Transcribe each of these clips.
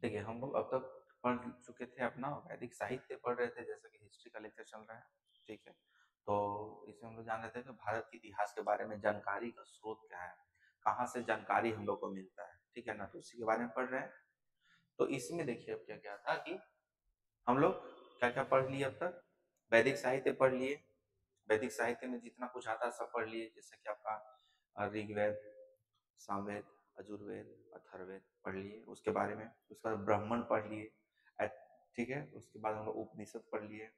देखिए, हम लोग अब तक पढ़ चुके थे अपना वैदिक साहित्य पढ़ रहे थे, जैसा कि हिस्ट्री का लेक्चर चल रहा है, ठीक है। तो इसमें हम लोग जान रहे थे कि भारत के इतिहास के बारे में जानकारी का स्रोत क्या है, कहाँ से जानकारी हम लोग को मिलता है, ठीक है ना। तो उसी के बारे में पढ़ रहे हैं। तो इसमें देखिए अब क्या क्या था कि हम लोग क्या क्या पढ़ लिए अब तक। वैदिक साहित्य पढ़ लिए। वैदिक साहित्य में जितना कुछ आता है सब पढ़ लिए, जैसे कि आपका ऋग्वेद, सामवेद, यजुर्वेद, अथर्ववेद पढ़ लिए उसके बारे में। उसके बाद ब्राह्मण पढ़ लिए, ठीक है। उसके बाद हम लोग उपनिषद पढ़ लिए,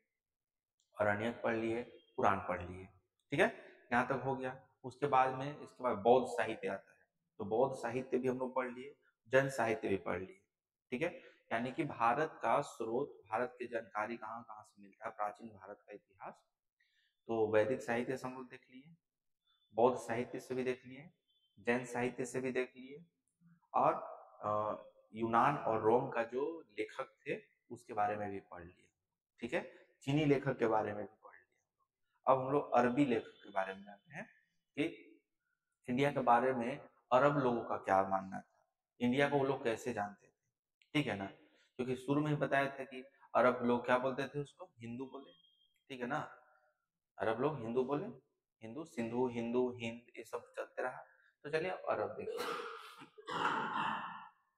अरण्यक पढ़ लिए, पुराण पढ़ लिए, ठीक है। यहाँ तक हो गया। उसके बाद में इसके बाद बौद्ध साहित्य आता है, तो बौद्ध साहित्य भी हम लोग पढ़ लिए, जैन साहित्य भी पढ़ लिए, ठीक है। यानी कि भारत का स्रोत, भारत की जानकारी कहाँ कहाँ से मिलता है, प्राचीन भारत का इतिहास। तो वैदिक साहित्य से हम लोग देख लिए, बौद्ध साहित्य से भी देख लिए, जैन साहित्य से भी देख लिए, और यूनान और रोम का जो लेखक थे उसके बारे में भी पढ़ लिया, ठीक है। चीनी लेखक के बारे में भी पढ़ लिया। अब हम लोग अरबी लेखक के बारे में जानते हैं कि इंडिया के बारे में अरब लोगों का क्या मानना था, इंडिया को वो लोग कैसे जानते थे, ठीक है ना। क्योंकि शुरू में ही बताया था कि अरब लोग क्या बोलते थे, उसको हिंदू बोले, ठीक है ना। अरब लोग हिंदू बोले, हिंदू, सिंधु, हिंदू, हिंद, ये सब चलते रहा। तो चलिए अरब देखिए।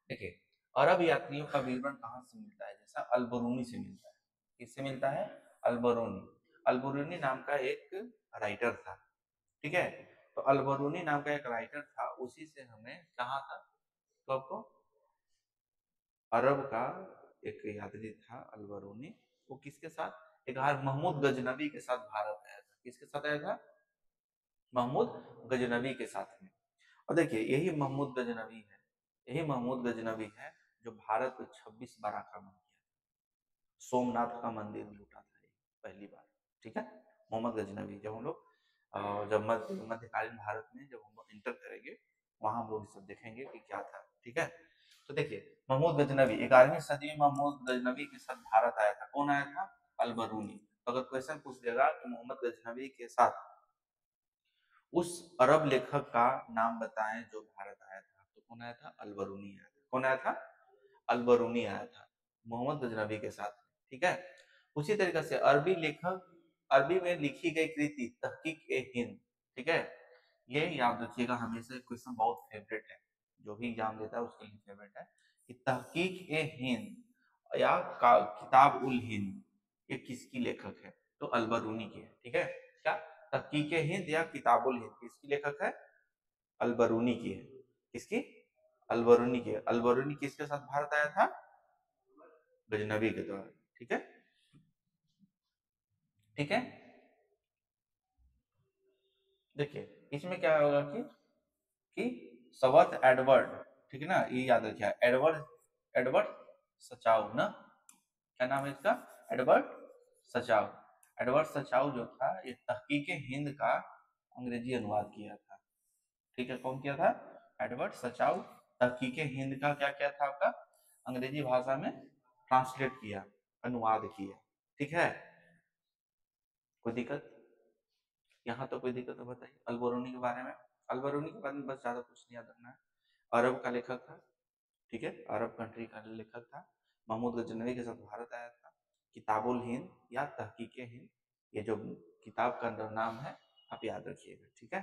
देखिए, अरब यात्रियों का विवरण कहाँ से मिलता है, जैसा अलबरूनी से मिलता है। किससे मिलता है? अलबरूनी। अलबरूनी नाम का एक राइटर था, ठीक है। तो अलबरूनी नाम का एक राइटर था, उसी से हमें कहा था, तो आपको अरब का एक यात्री था अलबरूनी। वो किसके साथ, एक बार महमूद गजनबी के साथ भारत आया था। किसके साथ आया था? महमूद गजनबी के साथ में। और देखिए, यही महमूद गजनबी है, यही महमूद गजनबी है जो भारत को 26 बार आक्रमण किया, सोमनाथ का मंदिर लूटा था ये पहली बार, ठीक है। मोहम्मद गजनबी, जब हम लोग जब मध्यकालीन भारत में जब हम लोग इंटर करेंगे, वहां हम लोग सब देखेंगे कि क्या था, ठीक है। तो देखिए, महमूद गजनबी 11वीं सदी में महमूद गजनबी के साथ भारत आया था। कौन आया था? अलबरूनी। तो अगर क्वेश्चन पूछ देगा कि मोहम्मद गजनबी के साथ उस अरब लेखक का नाम बताएं जो भारत आया था, तो कौन आया था? अलबरूनी आया था। कौन आया था? अलबरूनी आया था मोहम्मद गजनबी के साथ, ठीक है। उसी तरीके से अरबी लेखक, अरबी में लिखी गई कृति तहकीक ए हिंद, ठीक है। ये याद रखिएगा, हमेशा क्वेश्चन बहुत फेवरेट है, जो भी एग्जाम देता है उसके लिए फेवरेट है कि तहकीक ए हिंद या किताब उल हिंद, ये किसकी लेखक है? तो अलबरूनी की है, ठीक है। क्या? तहकीक ए हिंद या किताबुल हिंद किसकी लेखक है? अलबरूनी की है। किसकी? अलबरूनी की है। अलबरूनी किसके साथ भारत आया था? गजनबी के द्वारा, ठीक है, ठीक है। देखिए, इसमें क्या होगा कि सवत एडवर्ड, ठीक है ना, ये याद रखिए, एडवर्ड, एडवर्ड सचाउ ना, क्या नाम है इसका? एडवर्ड सचाउ। एडवर्ड सचाउ जो था, ये तहकीक हिंद का अंग्रेजी अनुवाद किया था, ठीक है। कौन किया था? एडवर्ड सचाउ। तहकीक हिंद का क्या किया था आपका? अंग्रेजी भाषा में ट्रांसलेट किया, अनुवाद किया, ठीक है। कोई दिक्कत? यहाँ तो कोई दिक्कत है बताइए अलबरूनी के बारे में। अलबरूनी के बारे में बस ज्यादा कुछ नहीं याद रखना है। अरब का लेखक था, ठीक है, अरब कंट्री का लेखक था। महमूद गजनवी के साथ भारत आया था। किताबुल हिंद या तहकीक हिंद, ये जो किताब का नाम है, आप याद रखिएगा, ठीक है,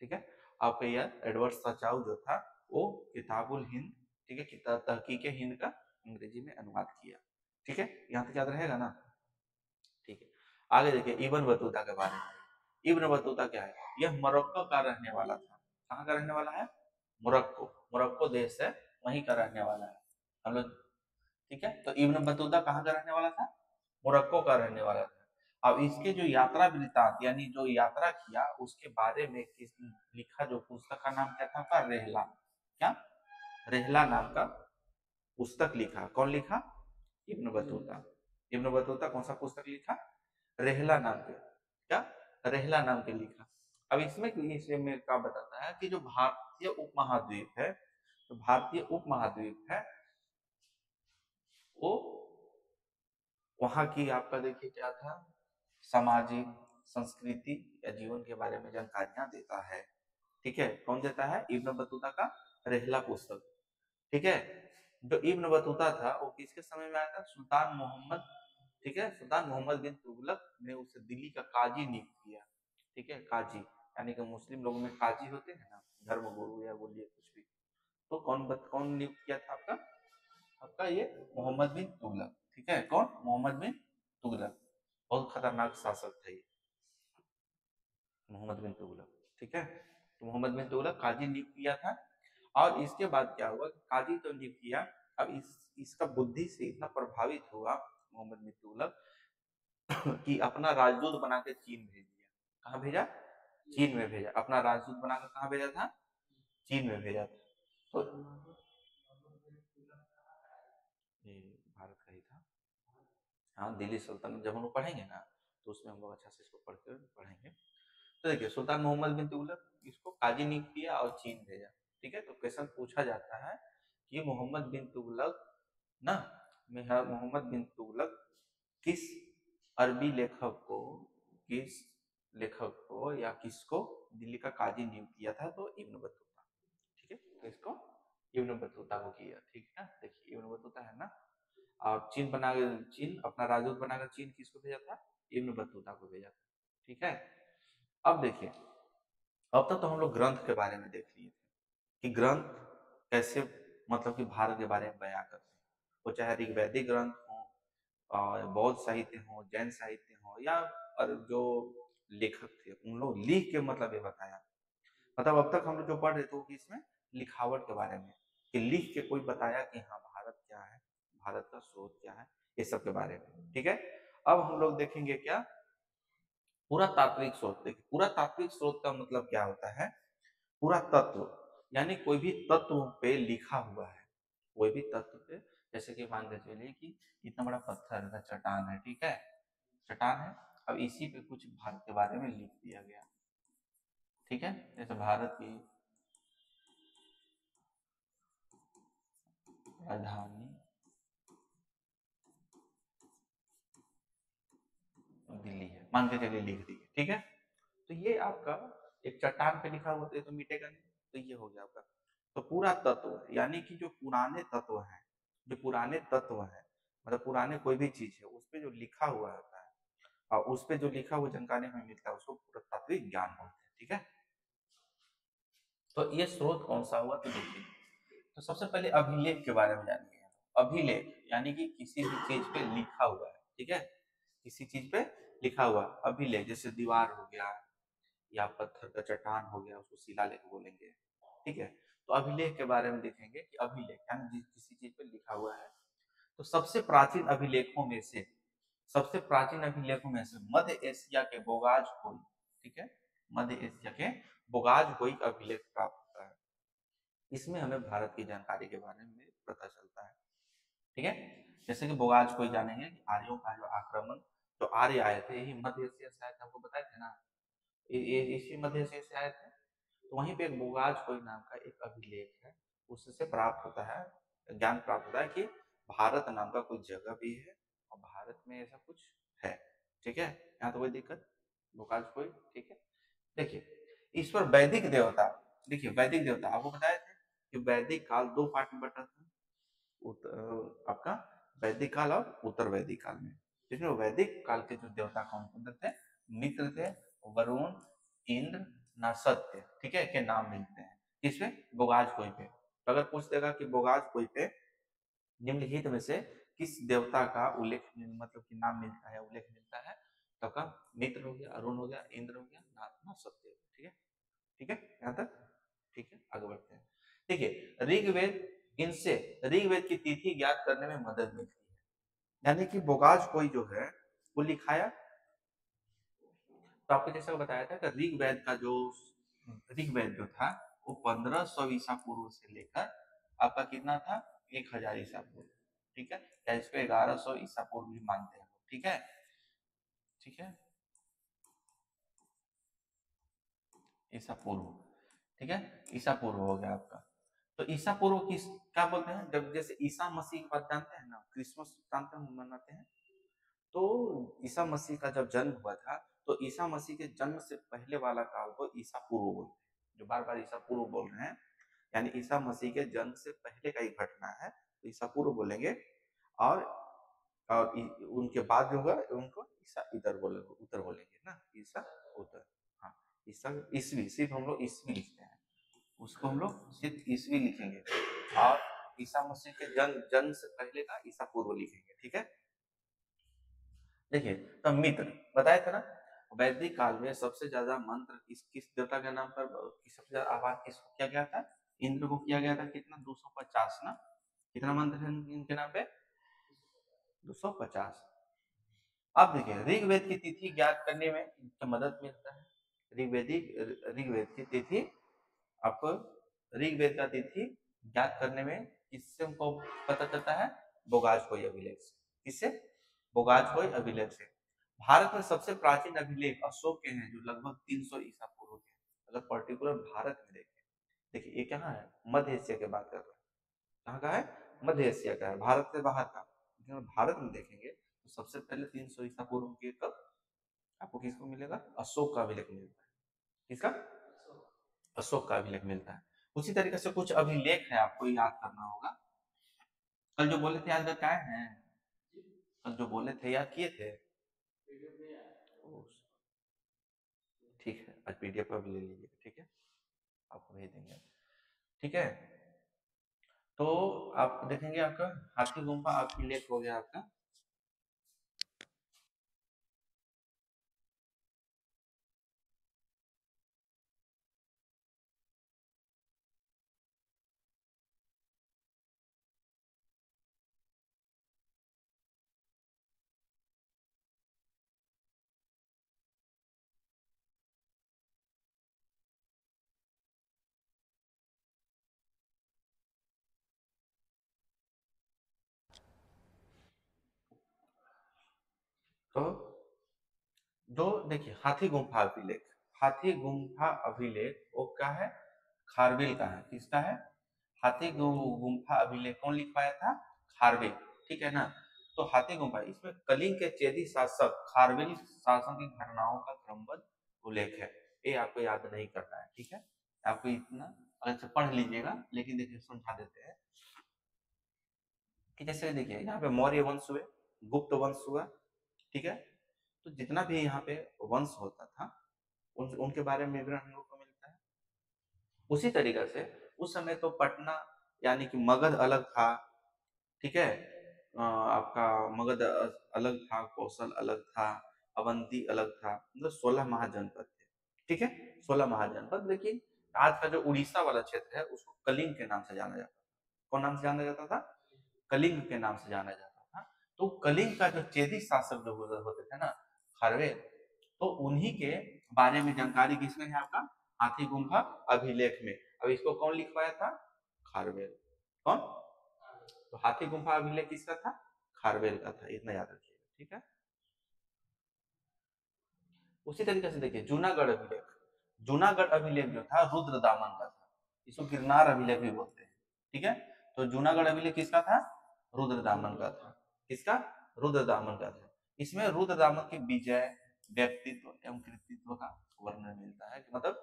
ठीक है। आपका याद एडवर्ड सचाउ जो था, वो किताबुल हिंद, ठीक है, किताब तहकीक हिंद का अंग्रेजी में अनुवाद किया, ठीक है। यहाँ तक याद रहेगा ना? ठीक है। आगे देखिए इब्न बतूता के बारे में। इब्न बतूता क्या है? यह मोरक्को का रहने वाला था। कहाँ का रहने वाला है? मोरक्को, मोरक्को देश है, वहीं का रहने वाला है हम लोग, ठीक है। तो इब्न बतूता कहाँ का रहने वाला था? मोरक्को का रहने वाला था। अब इसके जो यात्रा वृत्तांत, यानी जो यात्रा किया उसके बारे में किस लिखा, जो पुस्तक का नाम क्या था का? रेहला। क्या? रेहला नाम का पुस्तक लिखा। कौन लिखा? Ibn Battuta. इब्न बतूता कौन सा पुस्तक लिखा? रेहला नाम के, क्या? रेहला नाम के लिखा। अब इसमें में क्या बताता है कि जो भारतीय उपमहाद्वीप है, तो भारतीय उपमहाद्वीप है वो, वहां की आपका देखिए क्या था, सामाजिक, संस्कृति या जीवन के बारे में जानकारियां देता है, ठीक है। कौन देता है? इब्न बतूता का रेहला पुस्तक, ठीक है। जो इब्न बतूता था वो किसके समय में आया था? सुल्तान मोहम्मद, ठीक है, सुल्तान मोहम्मद बिन तुगलक ने उसे दिल्ली का काजी नियुक्त किया, ठीक है, काजी, यानी कि मुस्लिम लोगों में काजी होते हैं ना, धर्म गुरु या बोलिए कुछ भी, तो कौन नियुक्त किया था आपका? आपका ये मोहम्मद बिन तुगलक, ठीक है, कौन? मोहम्मद बिन तुगलक, बहुत खतरनाक शासक थे ये मोहम्मद बिन तुगलक, ठीक है। तो मोहम्मद बिन तुगलक काजी नियुक्त किया था, और इसके बाद क्या हुआ? काजी तो नियुक्त किया, अब इसका बुद्धि से इतना प्रभावित हुआ मोहम्मद बिन तुगलक कि अपना राजदूत बना के चीन भेज दिया। कहाँ भेजा? चीन में भेजा। अपना राजदूत बनाकर कहाँ भेजा था? चीन में भेजा था। तो ये भारत का ही था। हाँ, दिल्ली सल्तनत जब हम लोग पढ़ेंगे ना, तो उसमें हम लोग अच्छा से इसको पढ़ेंगे। तो देखिए, सुल्तान मोहम्मद बिन तुगलक इसको काजी नियुक्त किया और चीन भेजा, ठीक है। तो क्वेश्चन पूछा जाता है कि मोहम्मद बिन तुगलक ना, मोहम्मद बिन तुगलक किस अरबी लेखक को, किस लेखक को या किसको दिल्ली का काजी नियुक्त किया था? तो इब्न बतूता, ठीक है। तो इसको इब्न बतूता को किया, ठीक है। देखिए इब्न बतूता है ना, और चीन अपना राजदूत बनाकर चीन किसको भेजा था? इब्न बतूता को भेजा था, ठीक है। अब देखिए, अब तक तो हम लोग ग्रंथ के बारे में देख लिए थे कि ग्रंथ कैसे, मतलब कि भारत के बारे में बयां करते हैं, वो चाहे ऋग्वैदिक ग्रंथ हो, और बौद्ध साहित्य हो, जैन साहित्य हो, या और जो लेखक थे उन लोग लिख के मतलब ये बताया। मतलब अब तक हम लोग जो पढ़ रहे थे वो इसमें लिखावट के बारे में, कि लिख के कोई बताया कि हाँ भारत क्या है, भारत का स्रोत क्या है, ये सब के बारे में, ठीक है। अब हम लोग देखेंगे क्या? पुरातात्विक स्रोत। देखिए, पुरातात्विक स्रोत का मतलब क्या होता है? पूरा तत्व, यानी कोई भी तत्व पे लिखा हुआ है, कोई भी तत्व पे, जैसे कि मान के चलिए कि इतना बड़ा पत्थर का चट्टान है, ठीक है, चट्टान है, अब इसी पे कुछ भारत के बारे में लिख दिया गया, ठीक है। जैसे भारत की राजधानी दिल्ली है, मान के चलिए लिख दी, ठीक है। तो ये आपका एक चट्टान पे लिखा हुआ तो मिटेगा नहीं, तो ये हो गया आपका। तो पूरा तत्व, यानी कि जो पुराने तत्व हैं, जो पुराने तत्व हैं, मतलब पुराने कोई भी चीज है उस पे जो लिखा हुआ होता है, और उस पे जो लिखा हुआ जानकारी हमें मिलता है, उसको पुरातात्विक ज्ञान बोलते हैं, ठीक है। तो ये स्रोत कौन सा हुआ? तो देखिए, तो सबसे पहले अभिलेख के बारे में जानेंगे। अभिलेख यानी कि किसी भी चीज पे लिखा हुआ है, ठीक है, किसी चीज पे लिखा हुआ अभिलेख, जैसे दीवार हो गया या पत्थर का चट्टान हो गया, उसको शिलालेख बोलेंगे, ठीक है। तो अभिलेख के बारे में देखेंगे कि अभिलेख यानी किसी चीज पे लिखा हुआ है। तो सबसे प्राचीन अभिलेखों में से, सबसे प्राचीन अभिलेखों में से मध्य एशिया के बोगाज कोई, ठीक है, मध्य एशिया के बोगाज कोई अभिलेख प्राप्त होता है। इसमें हमें भारत की जानकारी के बारे में पता चलता है, ठीक है। जैसे कि बोगाज कोई जानेंगे कि आर्यों का जो आक्रमण, जो आर्य आए थे यही मध्य एशिया से आए थे, आपको बताए थे ना, इसी मध्य एशिया से आए थे। तो वहीं पे एक बोगाज कोई नाम का एक अभिलेख है, उससे प्राप्त होता है, ज्ञान प्राप्त होता है कि भारत नाम का कोई जगह भी है, और भारत में ऐसा कुछ है, ठीक है। यहाँ तो कोई दिक्कत, बोगाज कोई, ठीक है। देखिए, ईश्वर वैदिक देवता, देखिए वैदिक देवता आपको बताए थे कि वैदिक काल दो पार्ट में बटा था, आपका वैदिक काल और उत्तर वैदिक काल में, जिसमें वैदिक काल के जो देवता कौन कौन थे? मित्र थे, वरुण, इंद्र, नरसत्य, ठीक है, के नाम मिलते हैं किसपे? बोगाज कोई पे। तो अगर पूछ देगा कि बोगाज कोई पे निम्नलिखित में से किस देवता का उल्लेख, मतलब कि नाम मिलता है, उल्लेख मिलता है, तो आपका मित्र हो गया, अरुण हो गया, इंद्र हो गया, नरसत्य, ठीक है, ठीक है यहाँ तक, ठीक है। आगे बढ़ते हैं। देखिए, ऋग्वेद, इनसे ऋग्वेद की तिथि ज्ञात करने में मदद मिलती है, यानी कि बोगाज कोई जो है वो लिखाया। तो आपको जैसा बताया था कि ऋग्वेद का जो ऋग्वेद जो था वो 1500 ईसा पूर्व से लेकर आपका कितना था? 1000 ईसा पूर्व, ठीक है, या इसको 1100 ईसा पूर्व भी मानते हैं, ठीक है, ठीक है, ईसा पूर्व, ठीक है, ईसा पूर्व हो गया आपका। तो ईसा पूर्व किस क्या बोलते हैं? जब जैसे ईसा मसीह की बात जानते हैं ना, क्रिसमस जानते हैं, मनाते हैं। तो ईसा मसीह का जब जन्म हुआ था, तो ईसा मसीह के जन्म से पहले वाला काल को ईसा पूर्व बोलते हैं। जो बार बार ईसा पूर्व बोल रहे हैं, यानी ईसा मसीह के जन्म से पहले का एक घटना है, तो ईसा पूर्व बोलेंगे, और उनके बाद जो होगा उनको ईसा इधर बोलेंगे, उत्तर बोलेंगे ना, ईसा उत्तर। हाँ, ईसा ईसवी, सिर्फ हम लोग ईसवी लिखते हैं, उसको हम लोग सिर्फ ईसवी लिखेंगे, और ईसा मसीह के जन्म से पहले का ईसा पूर्व लिखेंगे। ठीक है, देखिए तो मित्र बताया था ना, वैदिक काल में सबसे ज्यादा मंत्र किस देवता के नाम पर, सबसे ज्यादा आह्वान किसको किया गया था? इंद्र को किया गया था। कितना? 250 ना। कितना मंत्र है इनके नाम पे? 250। अब देखिए ऋग्वेद की तिथि ज्ञात करने में इनकी मदद मिलता है। ऋग्वेद की तिथि, आपको ऋग्वेद का तिथि ज्ञात करने में किससे हमको पता चलता है? बोगाजकोई अभिलेख से। किससे? बोगाजकोई अभिलेख से। भारत में सबसे प्राचीन अभिलेख अशोक के हैं, जो लगभग 300 ईसा पूर्व के। अगर पर्टिकुलर भारत में देखें, देखिए ये कहाँ है? मध्य एशिया की बात कर रहे हैं। कहाँ का है? मध्य एशिया का है, भारत से बाहर का। लेकिन भारत में देखेंगे तो सबसे पहले 300 ईसा पूर्व के कब आपको किसको मिलेगा? अशोक का अभिलेख मिलता है। किसका? अशोक का अभिलेख मिलता है। उसी तरीके से कुछ अभिलेख है, आपको याद करना होगा। कल जो बोले थे याद कर क्या है? कल जो बोले थे याद किए थे? ठीक है, आज पीडीएफ पर भी ले लीजिए। ठीक है, आपको भेज देंगे। ठीक है, तो आप देखेंगे आपका हाथी गुम्फा अभिलेख हो गया आपका। तो जो देखिए हाथी गुम्फा अभिलेख, हाथी गुम्फा अभिलेख वो क्या है? खारवेल का है। किसका है? हाथी गुम्फा अभिलेख कौन लिखवाया था? खारवेल। ठीक है ना। तो हाथी गुम्फा, इसमें कलिंग के चेदी शासक खारवेल शासन की घटनाओं का क्रमबद्ध उल्लेख है। ये आपको याद नहीं करना है। ठीक है, आपको इतना अलग से पढ़ लीजिएगा, लेकिन देखिए समझा देते हैं कि जैसे देखिए यहाँ पे मौर्य वंश हुए, गुप्त वंश हुआ। ठीक है, तो जितना भी यहाँ पे वंश होता था उनके बारे में विवरण हम लोग को मिलता है। उसी तरीके से उस समय तो पटना यानी कि मगध अलग था। ठीक है, आपका मगध अलग था, कौशल अलग था, अवंती अलग था, मतलब 16 महाजनपद थे। ठीक है, 16 महाजनपद। लेकिन आज का जो उड़ीसा वाला क्षेत्र है उसको कलिंग के नाम से जाना जाता था। कौन नाम से जाना जाता था? कलिंग के नाम से जाना जाता था। तो कलिंग का जो चेदी शासक जो होते थे ना, खारवेल, तो उन्हीं के बारे में जानकारी किसमें है? आपका हाथी गुम्फा अभिलेख में। अब इसको कौन लिखवाया था? खारवेल। कौन? तो हाथी गुम्फा अभिलेख किसका था? खारवेल का था, इतना याद रखिएगा। ठीक है, उसी तरीके से देखिए जूनागढ़ अभिलेख, जूनागढ़ अभिलेख जो था रुद्र दामन का था। इसको गिरनार अभिलेख भी बोलते हैं। ठीक है, तो जूनागढ़ अभिलेख किसका था? रुद्र दामन का था। किसका? रुद्र दामन का था। इसमें रुद्र दामन की विजय, व्यक्तित्व एवं कृतित्व का वर्णन मिलता है। मतलब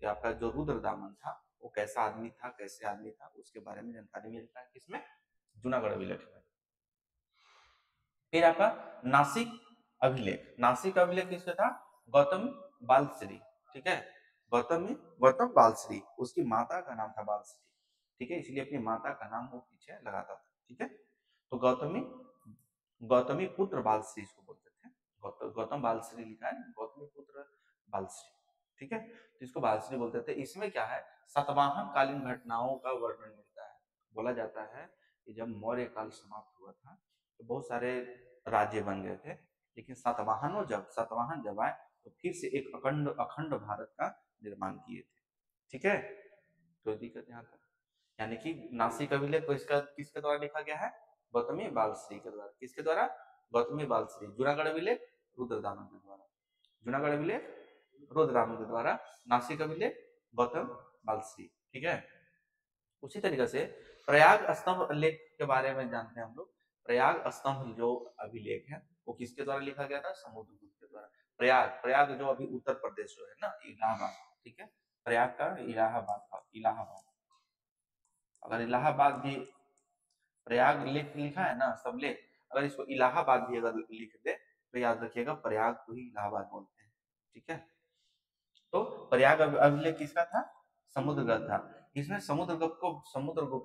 कि आपका जो रुद्र दामन था वो कैसा आदमी था, कैसे आदमी था, उसके बारे में जानकारी मिलता है। किसमें? जूनागढ़ अभिलेख में। फिर आपका नासिक अभिलेख, नासिक अभिलेख किसका था? गौतम बालश्री। ठीक है, गौतम बालश्री, उसकी माता का नाम था बालश्री। ठीक है, इसलिए अपनी माता का नाम वो पीछे लगाता था। ठीक है, तो गौतमी पुत्र बालश्री इसको बोलते थे। गौतम बालश्री लिखा है, गौतमी पुत्र बालश्री। ठीक है, तो इसको बालश्री बोलते थे। इसमें क्या है? सतवाहन कालीन घटनाओं का वर्णन मिलता है। बोला जाता है कि जब मौर्य काल समाप्त हुआ था तो बहुत सारे राज्य बन गए थे, लेकिन सातवाहन जब आए तो फिर से एक अखंड अखंड भारत का निर्माण किए थे। ठीक है, तो दिक्कत यहाँ तक, यानी कि नासिक अभिलेख को इसका किसके द्वारा लिखा गया है? गौतमी बालश्री के द्वारा। किसके द्वारा? गौतमी बालश्री। जूनागढ़ अभिलेख रुद्रदामन के द्वारा। जूनागढ़ अभिलेख रुद्रदामन के द्वारा, नासिक अभिलेख गौतम बालश्री। ठीक है, उसी तरीके से प्रयाग स्तंभ लेख के बारे में जानते हैं हम लोग। प्रयाग स्तंभ जो अभिलेख है वो किसके द्वारा लिखा गया था? समुद्रगुप्त के द्वारा। प्रयाग जो अभी उत्तर प्रदेश जो है ना, इलाहाबाद। ठीक है, प्रयाग का इलाहाबाद था, इलाहाबाद। अगर इलाहाबाद भी प्रयाग लेख लिखा है ना, सब लेख, अगर इसको इलाहाबाद भी अगर लिख दे तो याद रखिएगा प्रयाग को ही इलाहाबाद बोलते हैं। ठीक है, तो प्रयाग अभिलेख किसका था? समुद्रगुप्त था। इसमें समुद्रगुप्त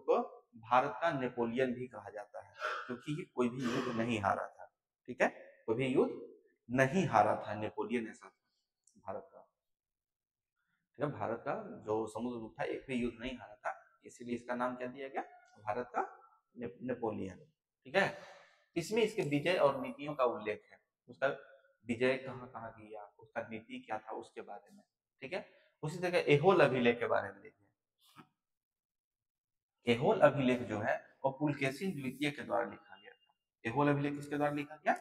को भारत का नेपोलियन भी कहा जाता है, क्योंकि ये कोई भी युद्ध नहीं हारा था। ठीक है, कोई भी युद्ध नहीं हारा था, नेपोलियन ऐसा था भारत का। ठीक है, भारत का जो समुद्रगुप्त था एक भी युद्ध नहीं हारा था, इसीलिए इसका नाम क्या दिया गया? भारत का नेपोलियन। ठीक है, इसमें इसके विजय और नीतियों का उल्लेख है, उसका विजय कहाँ कहाँ किया, उसका नीति क्या था उसके बारे में। ठीक है, उसी तरह एहोल अभिलेख के बारे में देखिए। एहोल अभिलेख जो है वो पुलकेशिन द्वितीय के द्वारा लिखा गया था। एहोल अभिलेख किसके द्वारा लिखा गया?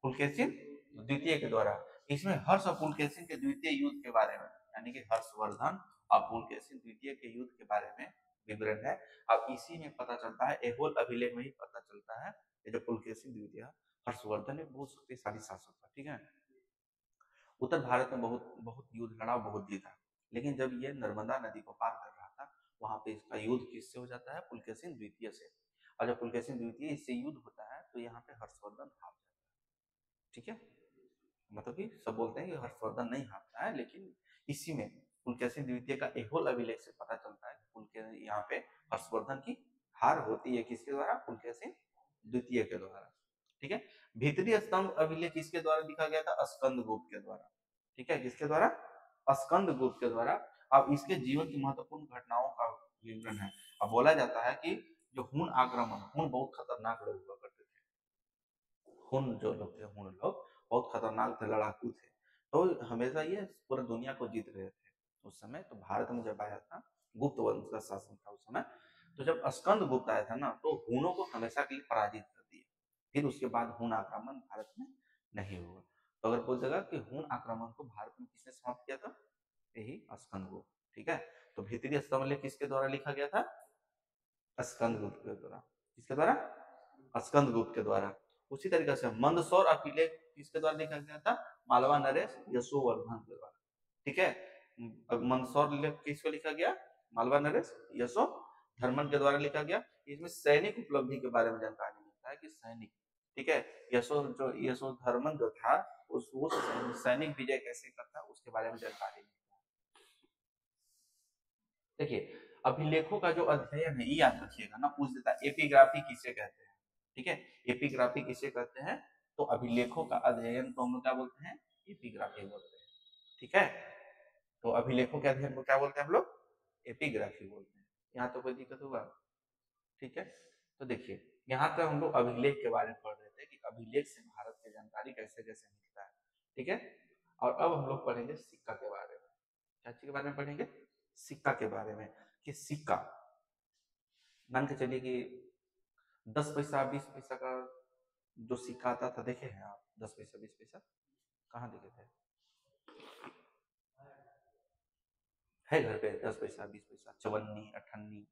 पुलकेशिन द्वितीय के द्वारा। इसमें हर्ष और पुलकेशिन के द्वितीय युद्ध के बारे में, यानी कि हर्षवर्धन और पुलकेशिन द्वितीय के युद्ध के बारे में विवरण है। अब इसी में पता चलता है, एहोल अभिलेख में ही पता चलता है कि जो पुलकेशिन द्वितीय हर्षवर्धन एक बहुत शक्तिशाली शासक था। ठीक है, उत्तर भारत में बहुत बहुत युद्ध लड़ा, बहुत जीता, लेकिन जब ये नर्मदा नदी को पार कर रहा था, वहां पे इसका युद्ध किससे हो जाता है? पुलकेशिन द्वितीय से। और जब पुलकेशिन द्वितीय इससे युद्ध होता है तो यहाँ पे हर्षवर्धन हार जाता है। ठीक है, मतलब कि सब बोलते हैं कि हर्षवर्धन नहीं हारता है, लेकिन इसी में पुलकेशिन द्वितीय का एहोल अभिलेख से पता चलता है कि यहाँ पे हर्षवर्धन की हार होती है, किसके द्वारा? पुलकेशिन द्वितीय के द्वारा। ठीक है, भीतरी स्तंभ अभिलेख किसके द्वारा लिखा गया था? स्कंदगुप्त के द्वारा। ठीक है, किसके द्वारा? स्कंदगुप्त के द्वारा। अब इसके जीवन की महत्वपूर्ण घटनाओं का विवरण है। अब बोला जाता है कि जो हुन आक्रमण, हुन बहुत खतरनाक लोग हुआ करते थे, हुन जो लोग थे, हुन लोग बहुत खतरनाक थे, लड़ाकू थे, तो हमेशा ये पूरी दुनिया को जीत रहे थे उस समय। तो भारत में जब आया था, गुप्त वंश का शासन था उस समय, तो जब स्कंद गुप्त आया था ना, तो हुनों को हमेशा के लिए पराजित कर दिया। फिर उसके बाद हुन आक्रमण भारत में नहीं हुआ। तो अगर बोलेगा कि हुन आक्रमण को भारत में किसने समाप्त किया था? यही स्कंद गुप्त। ठीक है, तो भीतरी स्तंभ किसके द्वारा लिखा गया था? स्कंद गुप्त के द्वारा। किसके द्वारा? स्कंद गुप्त के द्वारा। उसी तरीके से मंदसौर अभिलेख किसके द्वारा लिखा गया था? मालवा नरेश यशोवर्धन के द्वारा। ठीक है, मंदसौर लेख किसको लिखा गया? मालवा नरेश यशो धर्मन के द्वारा लिखा गया। इसमें सैनिक उपलब्धि के बारे में जानकारी मिलता है कि सैनिक, ठीक है, यशो धर्मन जो था, उस सैनिक विजय कैसे करता उसके बारे में जानकारी मिलता है। देखिए, अभिलेखों का जो अध्ययन है, ये याद रखिएगा ना, पूछ देता है एपिग्राफी किसे कहते हैं। ठीक है, एपिग्राफी किसे कहते हैं? तो अभिलेखों का अध्ययन को हम लोग क्या बोलते हैं? एपिग्राफी बोलते हैं। ठीक है, तो अभिलेखों के अध्ययन को क्या बोलते हैं हम लोग? एपिग्राफी बोलते हैं। यहाँ तो कोई दिक्कत होगा? ठीक है, तो देखिए, यहाँ तक हम लोग अभिलेख के बारे में पढ़ रहे थे कि अभिलेख से भारत की जानकारी कैसे कैसे मिलता है। ठीक है, और अब हम लोग पढ़ेंगे सिक्का के बारे में। क्या चीज के बारे में पढ़ेंगे? सिक्का के बारे में, कि सिक्का मान के चलिए कि 10 पैसा 20 पैसा का जो सिक्का आता था, देखे हैं आप? 10 पैसा 20 पैसा कहाँ देखे थे? है घर पे 10 पैसा 20 पैसा, चवन्नी अठन्नी,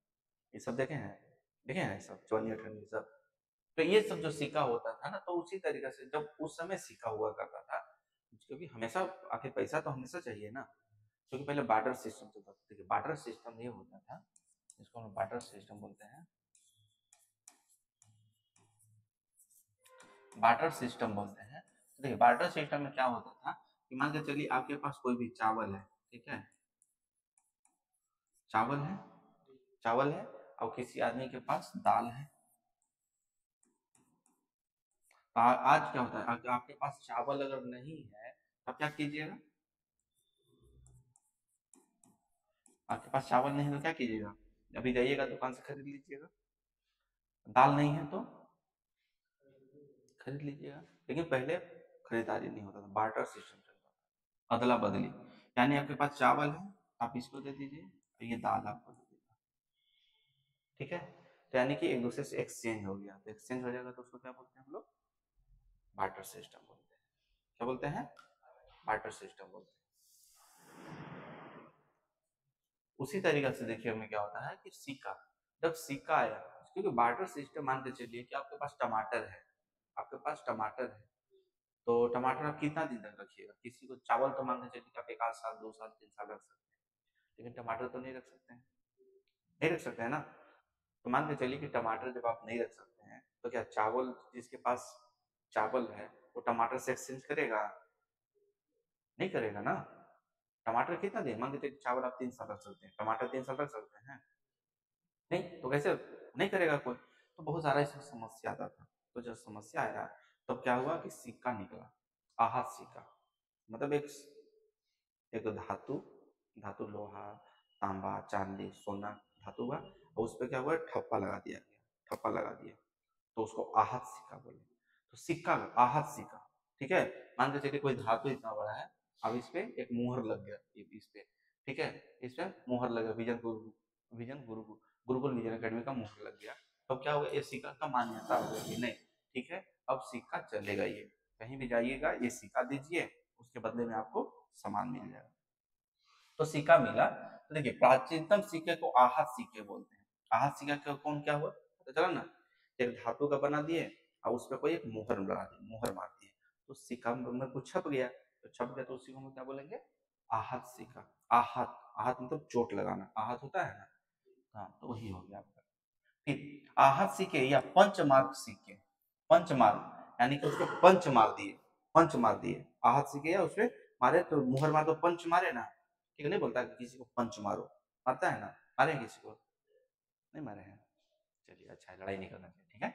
ये सब देखे हैं? देखे हैं सब चवन्नी अठन्नी सब? तो ये सब जो सिक्का होता था ना, तो उसी तरीके से जब उस समय सिक्का हुआ करता था, क्योंकि हमेशा आखिर पैसा तो हमेशा चाहिए ना, क्योंकि पहले बार्टर सिस्टम चलता था। देखिए, बार्टर सिस्टम ये होता था, इसको हम बार्टर सिस्टम बोलते हैं, बार्टर सिस्टम बोलते हैं। तो देखिए, बार्टर सिस्टम में क्या होता था कि मान के चलिए आपके पास कोई भी चावल है, ठीक है, चावल है, चावल है, और किसी आदमी के पास दाल है। आज क्या होता है, अगर आपके पास चावल अगर नहीं है, तब क्या कीजिएगा? आपके पास चावल नहीं है तो क्या कीजिएगा? अभी जाइएगा दुकान से खरीद लीजिएगा। दाल नहीं है तो खरीद लीजिएगा। लेकिन पहले खरीदारी नहीं होता था, बार्टर सिस्टम चलता था, अदला बदली। यानी आपके पास चावल है, आप इसको दे दीजिए, और ये दाल आपको दे देगा। ठीक है, तो यानी कि एक दूसरे से एक्सचेंज हो गया, तो एक्सचेंज हो जाएगा तो उसको क्या बोलते हैं हम लोग? बार्टर सिस्टम बोलते हैं। क्या बोलते हैं? बार्टर सिस्टम बोलते हैं। उसी तरीके से देखिए हमें क्या होता है कि सिक्का, जब सिक्का आया, क्योंकि बार्टर सिस्टम मान के चलिए कि आपके पास टमाटर है, आपके पास टमाटर है, तो टमाटर आप कितना दिन तक रखिएगा? किसी को चावल तो मान के चलिए आप 1 आध साल 2 साल 3 साल रख सकते हैं, लेकिन टमाटर तो नहीं रख सकते हैं, नहीं रख सकते हैं ना। तो मान के चलिए कि टमाटर जब आप नहीं रख सकते हैं तो क्या चावल, जिसके पास चावल है वो टमाटर से एक्सचेंज करेगा? नहीं करेगा ना। टमाटर कितना दिन, मान के चलिए चावल आप 3 साल रख सकते हैं, टमाटर 3 साल रख सकते हैं? नहीं, तो कैसे, नहीं करेगा कोई। तो बहुत सारा इसमें समस्या आता था। तो जब समस्या आया तब क्या हुआ कि सिक्का निकला, आहत सिक्का। मतलब एक धातु, धातु लोहा, तांबा, चांदी, सोना धातु हुआ, और उस पर क्या हुआ, ठप्पा लगा दिया गया, ठप्पा लगा दिया, तो उसको आहत सिक्का बोले। तो सिक्का, आहत सिक्का, ठीक है। मान के चलिए कोई धातु इतना बड़ा है, अब इस पे एक मुहर लग गया, इस पे, ठीक है, इस पे मुहर लगा, विजन गुरु गुरुकुल विजन अकेडमी का मुहर लग गया। तब क्या होगा, ये सिक्का का मान्यता हो गई कि नहीं, ठीक है, अब सिक्का चलेगा, ये कहीं भी जाइएगा ये सिक्का दीजिए, उसके बदले में आपको सामान मिल जाएगा। तो सिक्का मिला। तो देखिए प्राचीनतम सिक्के को आहत सिक्के बोलते हैं। आहत सिक्का का कौन क्या हुआ, पता चला ना, एक धातु का बना दिए और उस पर कोई एक मोहर लगा दी, मोहर मार दिए, तो सिक्का में कुछ छप गया, तो छप गया तो उसी को हम क्या बोलेंगे, आहत सिक्का। आहत, आहत मतलब चोट लगाना, आहत होता है ना, हाँ, तो वही हो गया आपका। फिर आहत सिक्के या पंचमार्क सिक्के, पंचमार्क यानी कि उसको पंच मार दिए, पंच मार दिए, आहत सिक्के या उसपे मारे तो मुहर मार, तो पंच मारे ना, ठीक है, नहीं बोलता कि किसी को पंच मारो, मारता है ना, मारे किसी को, नहीं मारे हैं, चलिए अच्छा है, लड़ाई नहीं करना चाहिए, ठीक है।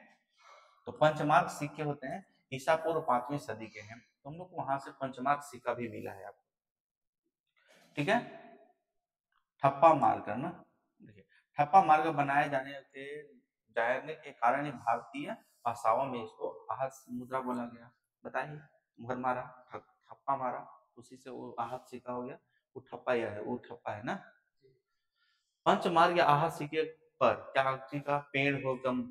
तो पंचमार्क सिक्के होते हैं, ईसा पूर्व 5वीं सदी के हैं, तो हम लोग को वहां से पंचमार्क सिक्का भी मिला है आपको, ठीक है। ठप्पा मारकर ना, देखिए ठप्पा मारकर बनाए जाने के कारण ही भारतीय भाषाओं में इसको आहत मुद्रा बोला गया। बताइए, मुहर मारा, ठप्पा मारा, उसी से वो आहत सिक्का हो गया। वो ठप्पा या है, वो ठप्पा है ना। पंचमार्ग या आहत सिक्के पर क्या चीज का पेड़ हो, कम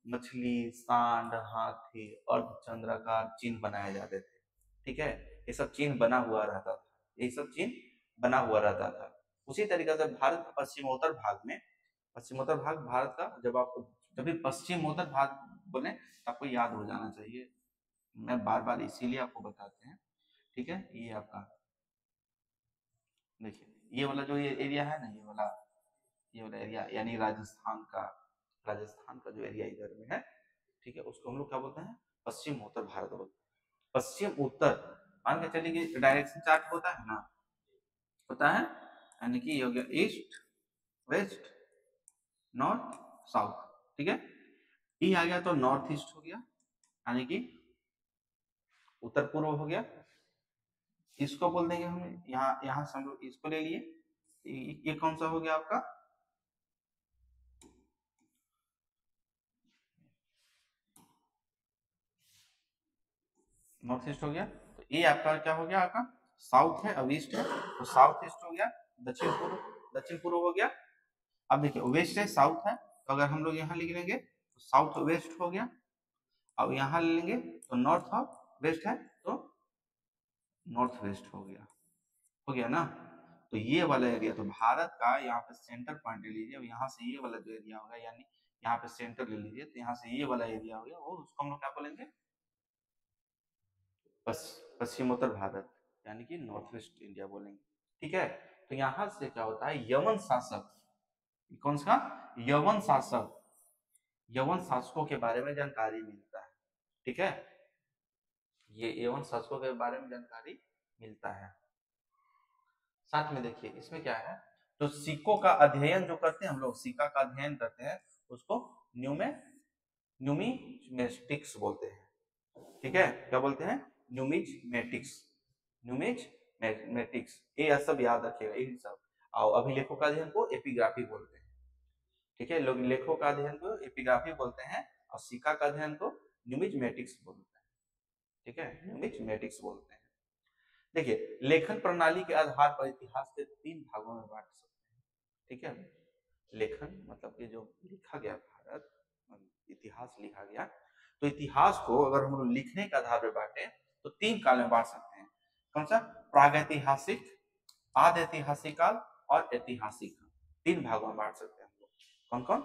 मछली, सांड, हाथी, अर्धचंद्राकार चिन्ह बनाए जाते थे, ठीक है। ये सब चिन्ह बना हुआ रहता था, ये सब चिन्ह बना हुआ रहता था। उसी तरीके से भारत के पश्चिमोत्तर भाग में, पश्चिमोत्तर भाग भारत का, जब आपको जब भी पश्चिमोत्तर भाग बोले तो आपको याद हो जाना चाहिए, मैं बार बार इसीलिए आपको बताते हैं, ठीक है। ये आपका देखिए, ये वाला जो ये एरिया है ना, ये वाला एरिया यानी राजस्थान का जो एरिया इधर में है, ठीक है, उसको हम लोग क्या बोलते हैं, पश्चिम उत्तर भारत बोलते हैं। पश्चिम उत्तर, मान के चलिए कि डायरेक्शन चार्ट होता है ना, होता है, यानी कि ये हो गया ईस्ट, वेस्ट, नॉर्थ, साउथ, ठीक है। ई आ गया तो नॉर्थ ईस्ट हो गया, यानी कि उत्तर पूर्व हो गया। इसको बोल देंगे हम, यहाँ यहाँ से हम लोग इसको ले लिए, ये कौन सा हो गया आपका, नॉर्थ ईस्ट हो गया। तो ये आपका क्या हो गया, आपका साउथ है, अब ईस्ट है, तो साउथ ईस्ट हो गया। दक्षिण पूर्व, दक्षिण पूर्व हो गया। अब देखिए वेस्ट है, साउथ है, तो अगर हम लोग यहाँ लिख लेंगे तो साउथ वेस्ट हो गया। अब यहाँ ले लेंगे तो नॉर्थ और वेस्ट है, तो नॉर्थ वेस्ट हो गया ना। तो ये वाला एरिया तो भारत का यहाँ पे सेंटर पॉइंट ले लीजिए, अब यहाँ से ये वाला जो एरिया होगा, यानी यहाँ पे सेंटर ले लीजिए, तो यहाँ से ये वाला एरिया हो गया, वो उसको हम लोग क्या बोलेंगे, पश्चिमोत्तर भारत, यानी कि नॉर्थ वेस्ट इंडिया बोलेंगे, ठीक है। तो यहाँ से क्या होता है, यवन शासक, कौन सा, यवन शासक, यवन शासकों के बारे में जानकारी मिलता है, ठीक है। ये यवन शासकों के बारे में जानकारी मिलता है। साथ में देखिए इसमें क्या है, तो सिक्कों का अध्ययन जो करते हैं हम लोग, सिक्का का अध्ययन करते हैं, उसको न्यूमे न्यूमिमेटिक्स बोलते हैं, ठीक है। क्या बोलते हैं, न्यूमिजमेटिक्स, न्यूमिजमेटिक्स, ये सब याद रखिएगा, यही सब। और अभिलेखों का अध्ययन को एपिग्राफी बोलते हैं, ठीक है। लोग लेखों का अध्ययन को एपिग्राफी बोलते हैं, और सिक्का का अध्ययन को न्यूमिजमेटिक्स बोलते हैं, ठीक है, न्यूमिजमेटिक्स बोलते हैं। देखिए लेखन प्रणाली के आधार पर इतिहास के 3 भागों में बांट सकते हैं, ठीक है। लेखन मतलब कि जो लिखा गया भारत, इतिहास लिखा गया, तो इतिहास को अगर हम लोग लिखने के आधार पर बांटे तो 3 काल में बांट सकते हैं। कौन सा, प्रागैतिहासिक, आद ऐतिहासिक काल और ऐतिहासिक काल, 3 भागों में बांट सकते हैं हम लोग। कौन कौन,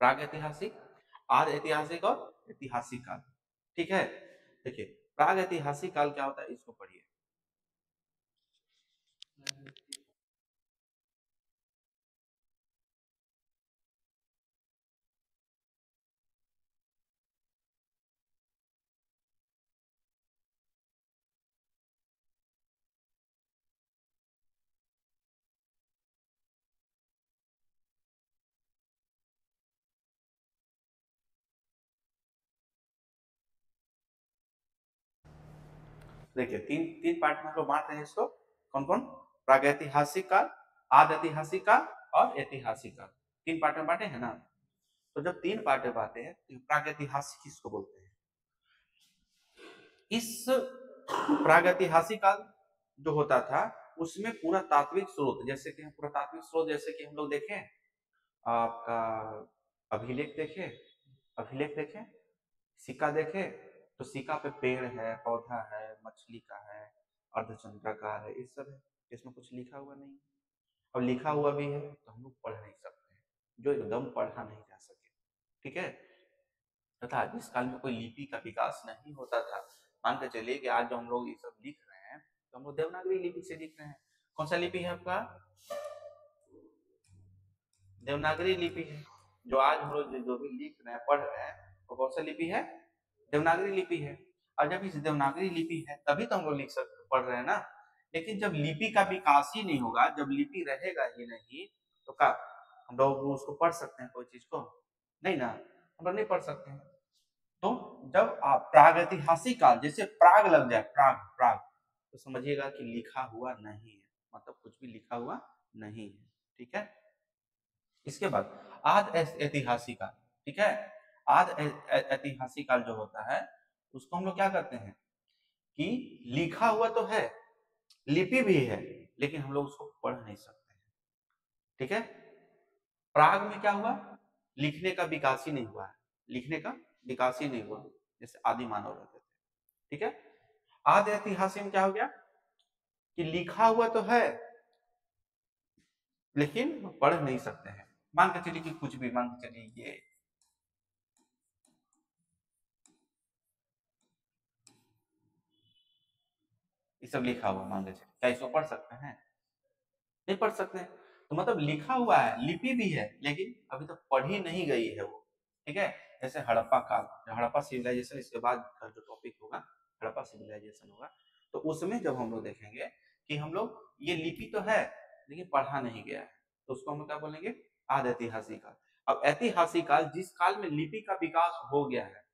प्रागैतिहासिक, आद ऐतिहासिक और ऐतिहासिक काल, ठीक है। देखिए प्रागैतिहासिक काल क्या होता है, इसको पढ़िए। देखिए तीन तीन पार्ट में हम लोग बांट रहे हैं इसको। कौन कौन? प्रागैतिहासिक काल, आद ऐतिहासिक काल और ऐतिहासिक काल। तीन पार्ट में बांटे हैं ना। तो जब तीन पार्ट में बांटे हैं तो प्रागैतिहासिक किसको बोलते हैं? इस प्रागैतिहासिक काल जो होता था उसमें पूरा तात्विक स्रोत, जैसे कि पुरातात्विक स्रोत, जैसे कि हम लोग देखें आपका अभिलेख देखें, अभिलेख देखें, सिक्का देखें, तो सिक्का पे पेड़ है, पौधा है, मछली का है, अर्धचंद्राकार है, इस सब है। इसमें कुछ लिखा हुआ नहीं, और लिखा हुआ भी है तो हम लोग पढ़ नहीं सकते हैं, जो एकदम पढ़ा नहीं जा सके। ठीक है। तथा जिस काल में कोई लिपि का विकास नहीं होता था, मान के चलिए कि आज जो हम लोग ये सब लिख रहे हैं तो हम लोग देवनागरी लिपि से लिख रहे हैं। कौन सा लिपि है आपका? देवनागरी लिपि है। जो आज हम लोग जो भी लिख रहे हैं, पढ़ रहे हैं, वो कौन सा लिपि है? देवनागरी लिपि है। और जब इस देवनागरी लिपि है तभी तो हम लोग लिख सकते, पढ़ रहे हैं ना। लेकिन जब लिपि का विकास ही नहीं होगा, जब लिपि रहेगा ही नहीं, तो क्या हम लोग उसको पढ़ सकते हैं कोई चीज को? नहीं ना, हम लोग नहीं पढ़ सकते हैं। तो जब आप प्रागैतिहासिक काल, जैसे प्राग लग जाए, प्राग प्राग, तो समझिएगा कि लिखा हुआ नहीं है, मतलब कुछ भी लिखा हुआ नहीं है। ठीक है। इसके बाद आद ऐतिहासिक काल। ठीक है। आद ऐतिहासिक काल जो होता है उसको हम लोग क्या करते हैं कि लिखा हुआ तो है, लिपि भी है, लेकिन हम लोग उसको पढ़ नहीं सकते हैं। ठीक है। प्राग में क्या हुआ? लिखने का विकास ही नहीं हुआ है, लिखने का विकास ही नहीं हुआ, जैसे आदि मानव रहते थे। ठीक है। आद ऐतिहासिक में क्या हो गया कि लिखा हुआ तो है लेकिन पढ़ नहीं सकते हैं। मान के चलिए कि कुछ भी, मान के चलिए ये सब लिखा हुआ, मान के चलिए, क्या इसको पढ़ सकते हैं? नहीं पढ़ सकते हैं। तो मतलब लिखा हुआ है, लिपि भी है, लेकिन अभी तक पढ़ी नहीं गई है वो। ठीक है। जैसे हड़प्पा काल, हड़प्पा सिविलाइजेशन, इसके बाद का जो टॉपिक होगा हड़प्पा सिविलाइजेशन होगा, तो उसमें जब हम लोग देखेंगे कि हम लोग ये लिपि तो है लेकिन पढ़ा नहीं गया है, तो उसको हम लोग क्या बोलेंगे? आद ऐतिहासिक काल। अब ऐतिहासिक काल जिस काल में लिपि का विकास हो गया है,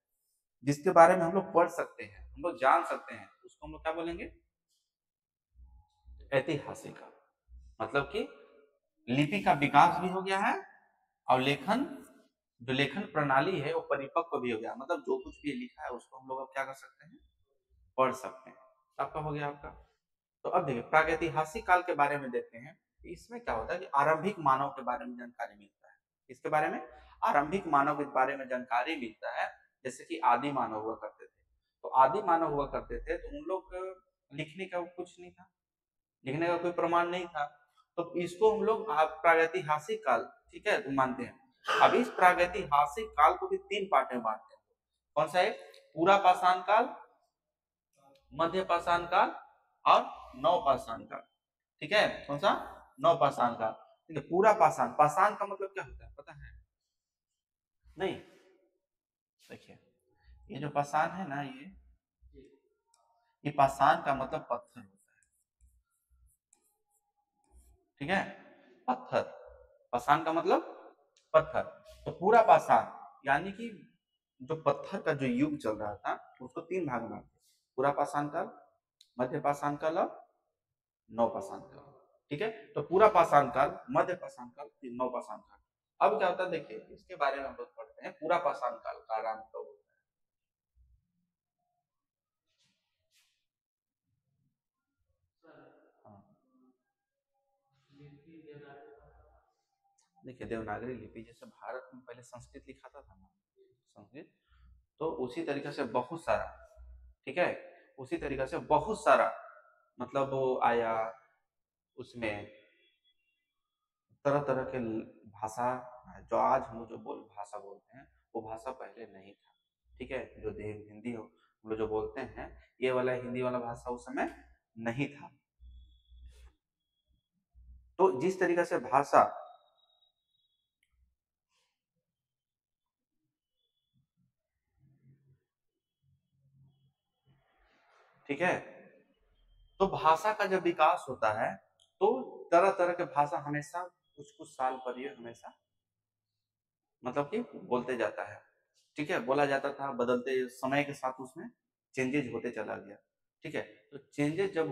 जिसके बारे में हम लोग पढ़ सकते हैं, हम लोग जान सकते हैं, उसको हम लोग क्या बोलेंगे? ऐतिहासिक काल। मतलब कि लिपि का विकास भी हो गया है और लेखन, जो लेखन प्रणाली है वो परिपक्व भी हो गया, मतलब जो कुछ भी लिखा है उसको हम लोग अब क्या कर सकते हैं? पढ़ सकते हैं। आपका हो गया आपका। तो अब देखिए प्रागैतिहासिक काल के बारे में देखते हैं। इसमें क्या होता है कि आरंभिक मानव के बारे में जानकारी मिलता है। इसके बारे में आरंभिक मानव के बारे में जानकारी मिलता है। जैसे कि आदि मानव हुआ करते थे, तो आदि मानव हुआ करते थे तो उन लोग लिखने का कुछ नहीं था, लिखने का कोई प्रमाण नहीं था। तो इसको हम लोग प्रागैतिहासिक काल, ठीक है, तो मानते हैं। अब इस प्रागैतिहासिक काल को भी तीन पार्ट में बांटते हैं। कौन सा है? पूरा पाषाण काल, मध्य पाषाण काल और नव पाषाण काल। ठीक है। कौन सा? नव पाषाण काल। ठीक है। पूरा पाषाण, पाषाण का मतलब क्या होता है पता है? नहीं। देखिए ये जो पाषाण है ना, ये पाषाण का मतलब पत्थर होता है। ठीक है। पत्थर, पाषाण का मतलब पत्थर। तो पूरा पाषाण यानी कि जो पत्थर का जो युग चल रहा था उसको तीन भाग में बांटते हैं। पूरा पाषाण काल, मध्य पाषाण काल और नव पाषाण काल। ठीक है। तो पूरा पाषाण काल, मध्य पाषाण काल, नव पाषाण काल। अब क्या होता है देखिए, इसके बारे में हम लोग पढ़ते हैं। पूरा पाषाण काल का आरंभ कब होता है? हाँ। देखिए देवनागरी लिपि, जैसे भारत में पहले संस्कृत लिखाता था ना, संस्कृत, तो उसी तरीके से बहुत सारा, ठीक है, उसी तरीके से बहुत सारा मतलब वो आया, उसमें तरह तरह के भाषा, जो आज हम लोग जो भाषा बोलते हैं वो भाषा पहले नहीं था। ठीक है। जो देव हिंदी हो हम लोग जो बोलते हैं, ये वाला हिंदी वाला भाषा उस समय नहीं था। तो जिस तरीके से भाषा, ठीक है, तो भाषा का जब विकास होता है तो तरह तरह के भाषा हमेशा कुछ कुछ साल पर ये हमेशा मतलब कि बोलते जाता है। ठीक है, बोला जाता था, बदलते समय के साथ उसमें चेंजेज होते चला गया। ठीक है। तो चेंजेस जब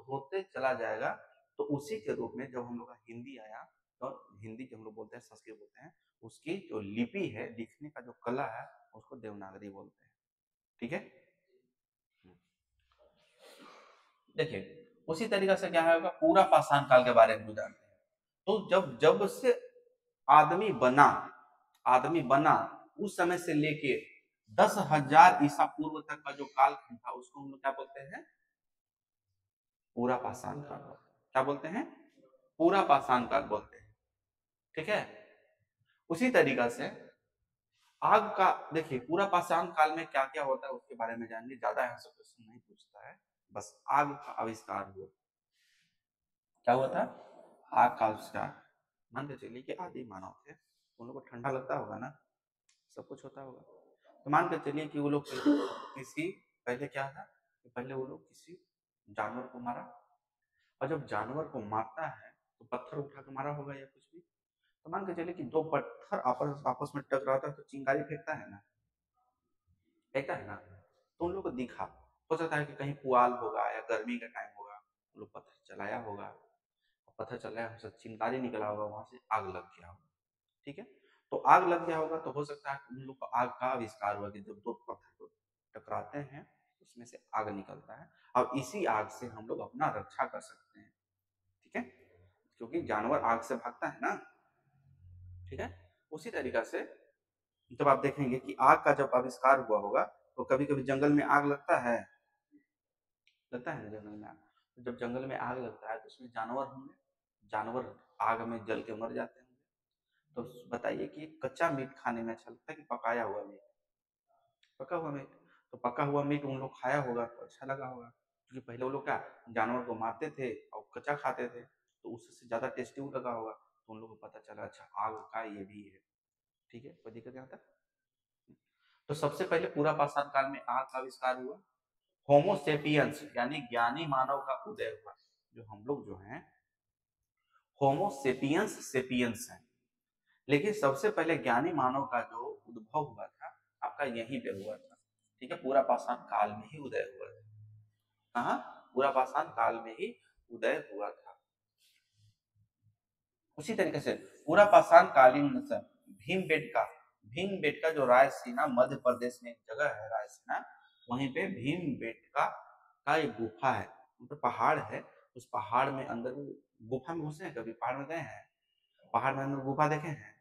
होते चला जाएगा, तो उसी के रूप में जब हम लोग का हिंदी आया, तो हिंदी जो हम लोग बोलते हैं, संस्कृत बोलते हैं, उसकी जो लिपि है, लिखने का जो कला है, उसको देवनागरी बोलते हैं। ठीक है। देखिए उसी तरीके से क्या होगा, पूरा पाषाण काल के बारे में भी जानते हैं। तो जब जब से आदमी बना आदमी बना उस समय से लेके 10,000 ईसा पूर्व तक का जो कालखंड था, उसको हम लोग क्या बोलते हैं, पूरा पाषाण काल। क्या बोलते हैं, पूरा पाषाण काल बोलते हैं। ठीक है। उसी तरीका से आग का, देखिए पूरा पाषाण काल में क्या क्या होता है उसके बारे में जानिए, ज्यादा यहाँ से क्वेश्चन नहीं पूछता है। बस आग का आविष्कार हुआ। क्या हुआ था, आग का आविष्कार। मान के चलिए कि आदि मानव थे, उन लोग को ठंडा लगता होगा ना, सब कुछ होता होगा। तो मान के चलिए कि वो लोग किसी, पहले क्या था, पहले वो लोग किसी जानवर को मारा, और जब जानवर को मारता है तो पत्थर उठा के मारा होगा या कुछ भी। तो मान के चलिए कि दो पत्थर आपस आपस में टकराता है तो चिंगारी फेंकता है ना, फेंकता है ना। तो उन लोग को दिखा, हो सकता है कि कहीं पुआल होगा या गर्मी का टाइम होगा, उन लोग पत्थर चलाया होगा, पत्थर चलाया हो, चिंगारी निकला होगा, वहां से आग लग गया होगा। ठीक है। तो आग लग गया होगा तो हो सकता है कि उन लोग को आग का आविष्कार हुआ कि जब दो पत्थर को टकराते हैं उसमें से आग निकलता है, और इसी आग से हम लोग अपना रक्षा कर सकते हैं। ठीक है, क्योंकि जानवर आग से भागता है ना। ठीक है। उसी तरीका से जब आप देखेंगे कि आग का जब आविष्कार हुआ होगा, तो कभी कभी जंगल में आग लगता है, लगता है ना जंगल में आग। तो जब जंगल में आग लगता है तो उसमें जानवर होंगे, जानवर आग में जल के मर जाते होंगे। तो बताइए कि कच्चा मीट खाने में अच्छा लगता है कि पकाया हुआ मीट, पका हुआ मीट। तो पका हुआ मीट उन लोग खाया होगा तो अच्छा लगा होगा, क्योंकि पहले वो लोग क्या, जानवर को मारते थे और कच्चा खाते थे, तो उससे ज्यादा टेस्टी वो लगा होगा। तो उन लोगों को पता चला अच्छा आग का ये भी है। ठीक है, कोई दिक्कत यहाँ तक। तो सबसे पहले पूरा पाषाण काल में आग का आविष्कार हुआ। होमोसेपियंस यानी ज्ञानी मानव का उदय हुआ। जो हम लोग जो हैं होमोसेपियंस सेपियंस हैं, लेकिन सबसे पहले ज्ञानी मानव का जो उद्भव हुआ था, आपका यहीं पे हुआ था। ठीक है, पूरा पाषाण काल में ही उदय हुआ था। कहाँ, पूरा पाषाण काल में ही उदय हुआ था। उसी तरीके से पूरा पाषाण कालीन भीमबेटका, भीमबेटका जो रायसीना मध्य प्रदेश में एक जगह है रायसीना, वहीं पे भीमबेटका का एक गुफा है, तो पहाड़ है। उस पहाड़ में अंदर गुफा में घुसे हैं कभी, पहाड़ में गए हैं, पहाड़ में अंदर गुफा देखे हैं,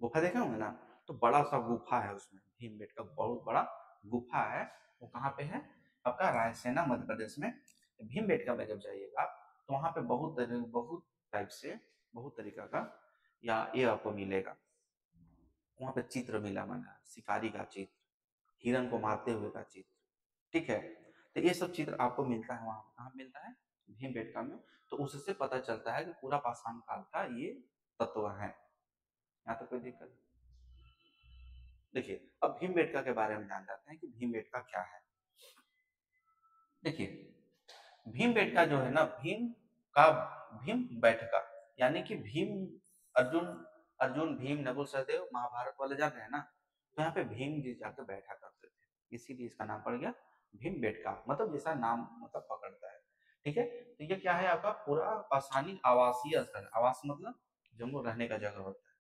गुफा देखे होंगे ना। तो बड़ा सा गुफा है उसमें, भीमबेटका बहुत बड़ा गुफा है। वो कहाँ पे है, आपका रायसेना मध्य प्रदेश में। भीमबेटका में जब जाइएगा तो वहाँ पे बहुत टाइप से, बहुत तरीका का या ये आपको मिलेगा। वहाँ पे चित्र मिला बना, शिकारी का चित्र, हिरण को मारते हुए का चित्र। ठीक है, तो ये सब चित्र आपको मिलता है वहाँ, कहाँ मिलता है, भीमबेटका में। तो उससे पता चलता है कि पूरा पाषाण काल का ये तत्व है। यहाँ तक कोई दिक्कत। देखिए अब भीमबेटका के बारे में जान जाते हैं कि भीमबेटका क्या है। देखिए भीमबेटका जो है ना, का भीम बैठका, यानी कि भीम, अर्जुन, भीम नकुल सहदेव महाभारत वाले जाते हैं ना, तो यहाँ पे भीम जी जाकर बैठा करते थे, इसीलिए इसका नाम पड़ गया भीमबेटका, मतलब जैसा नाम मतलब पकड़ता है। ठीक है, तो ये क्या है, आपका पूरा पाषाणी आवासीय स्थल, आवास मतलब जम्मू रहने का जगह होता है।